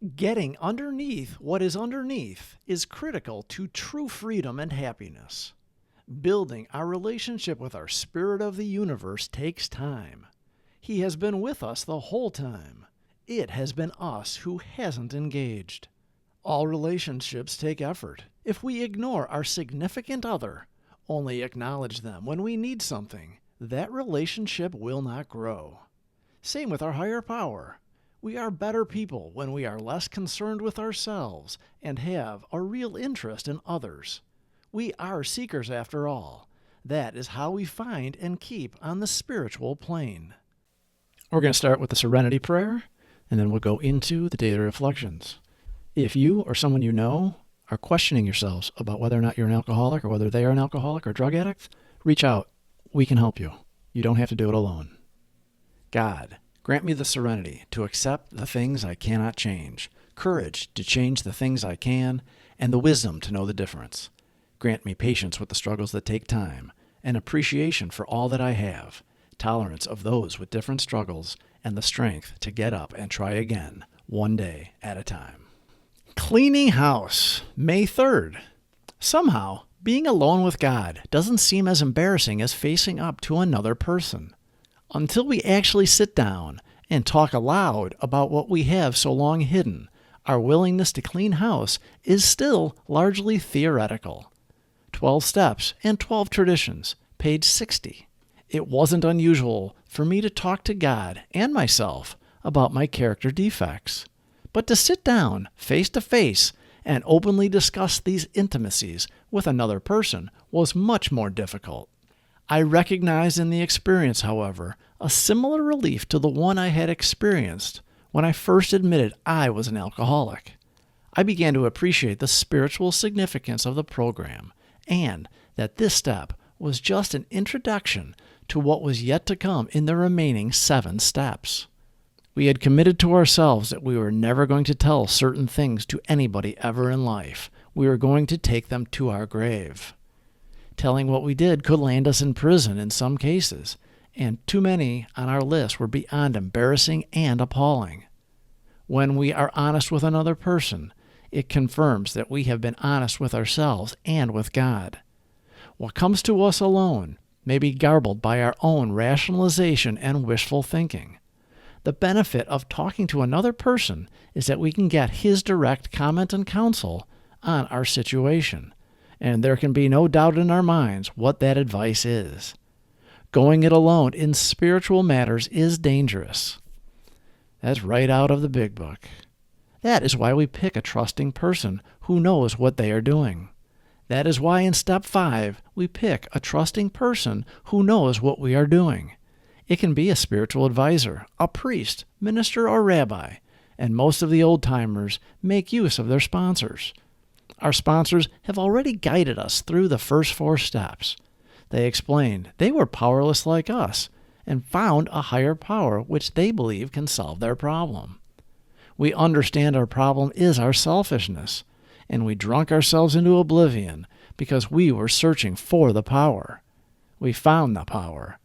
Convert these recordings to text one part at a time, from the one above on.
Getting underneath what is underneath is critical to true freedom and happiness. Building our relationship with our Spirit of the universe takes time. He has been with us the whole time. It has been us who hasn't engaged. All relationships take effort. If we ignore our significant other, only acknowledge them when we need something, that relationship will not grow. Same with our higher power. We are better people when we are less concerned with ourselves and have a real interest in others. We are seekers after all. That is how we find and keep on the spiritual plane. We're going to start with the Serenity Prayer, and then we'll go into the daily reflections. If you or someone you know are questioning yourselves about whether or not you're an alcoholic or whether they are an alcoholic or drug addict, reach out. We can help you. You don't have to do it alone. God, grant me the serenity to accept the things I cannot change, courage to change the things I can, and the wisdom to know the difference. Grant me patience with the struggles that take time, and appreciation for all that I have, tolerance of those with different struggles, and the strength to get up and try again, one day at a time. Cleaning house, May 3rd. Somehow, being alone with God doesn't seem as embarrassing as facing up to another person. Until we actually sit down and talk aloud about what we have so long hidden, our willingness to clean house is still largely theoretical. 12 Steps and 12 Traditions, page 60. It wasn't unusual for me to talk to God and myself about my character defects, but to sit down face to face and openly discuss these intimacies with another person was much more difficult. I recognized in the experience, however, a similar relief to the one I had experienced when I first admitted I was an alcoholic. I began to appreciate the spiritual significance of the program and that this step was just an introduction to what was yet to come in the remaining 7 steps. We had committed to ourselves that we were never going to tell certain things to anybody ever in life. We were going to take them to our grave. Telling what we did could land us in prison in some cases, and too many on our list were beyond embarrassing and appalling. When we are honest with another person, it confirms that we have been honest with ourselves and with God. What comes to us alone may be garbled by our own rationalization and wishful thinking. The benefit of talking to another person is that we can get his direct comment and counsel on our situation, and there can be no doubt in our minds what that advice is. Going it alone in spiritual matters is dangerous. That's right out of the big book. That is why we pick a trusting person who knows what they are doing. That is why in step 5, we pick a trusting person who knows what we are doing. It can be a spiritual advisor, a priest, minister, or rabbi, and most of the old-timers make use of their sponsors. Our sponsors have already guided us through the first 4 steps. They explained they were powerless like us and found a higher power which they believe can solve their problem. We understand our problem is our selfishness, and we drunk ourselves into oblivion because we were searching for the power. We found the power.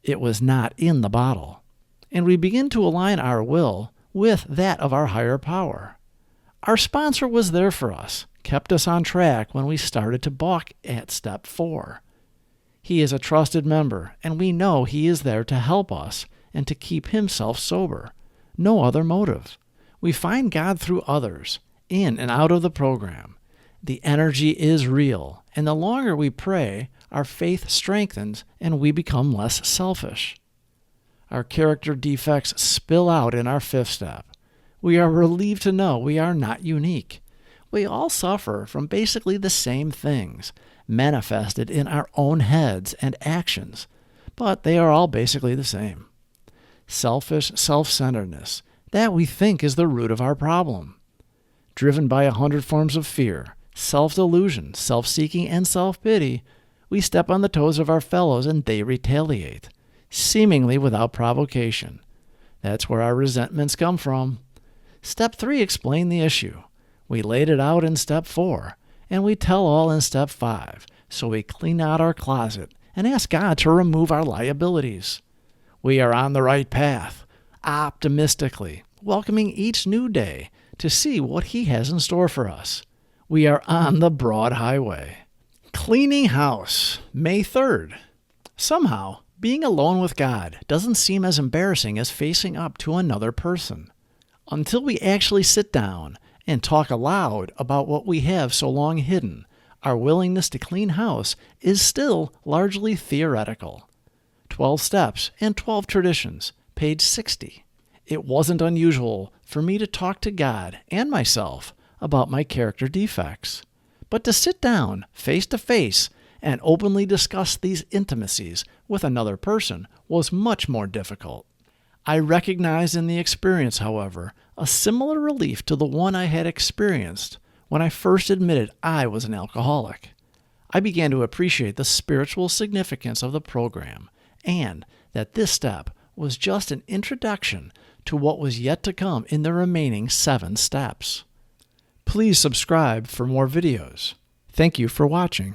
It was not in the bottle. And we begin to align our will with that of our higher power. Our sponsor was there for us, kept us on track when we started to balk at step 4. He is a trusted member, and we know he is there to help us and to keep himself sober. No other motive. We find God through others, in and out of the program. The energy is real, and the longer we pray, our faith strengthens and we become less selfish. Our character defects spill out in our 5th step. We are relieved to know we are not unique. We all suffer from basically the same things, manifested in our own heads and actions, but they are all basically the same. Selfish self-centeredness, that we think is the root of our problem. Driven by 100 forms of fear, self-delusion, self-seeking, and self-pity, we step on the toes of our fellows and they retaliate, seemingly without provocation. That's where our resentments come from. Step 3 explained the issue. We laid it out in step 4, and we tell all in step 5, so we clean out our closet and ask God to remove our liabilities. We are on the right path, optimistically, welcoming each new day to see what He has in store for us. We are on the broad highway. Cleaning house, May 3rd. Somehow, being alone with God doesn't seem as embarrassing as facing up to another person. Until we actually sit down and talk aloud about what we have so long hidden, our willingness to clean house is still largely theoretical. 12 Steps and 12 Traditions, page 60. It wasn't unusual for me to talk to God and myself about my character defects, but to sit down face to face and openly discuss these intimacies with another person was much more difficult. I recognized in the experience, however, a similar relief to the one I had experienced when I first admitted I was an alcoholic. I began to appreciate the spiritual significance of the program and that this step was just an introduction to what was yet to come in the remaining 7 steps. Please subscribe for more videos. Thank you for watching.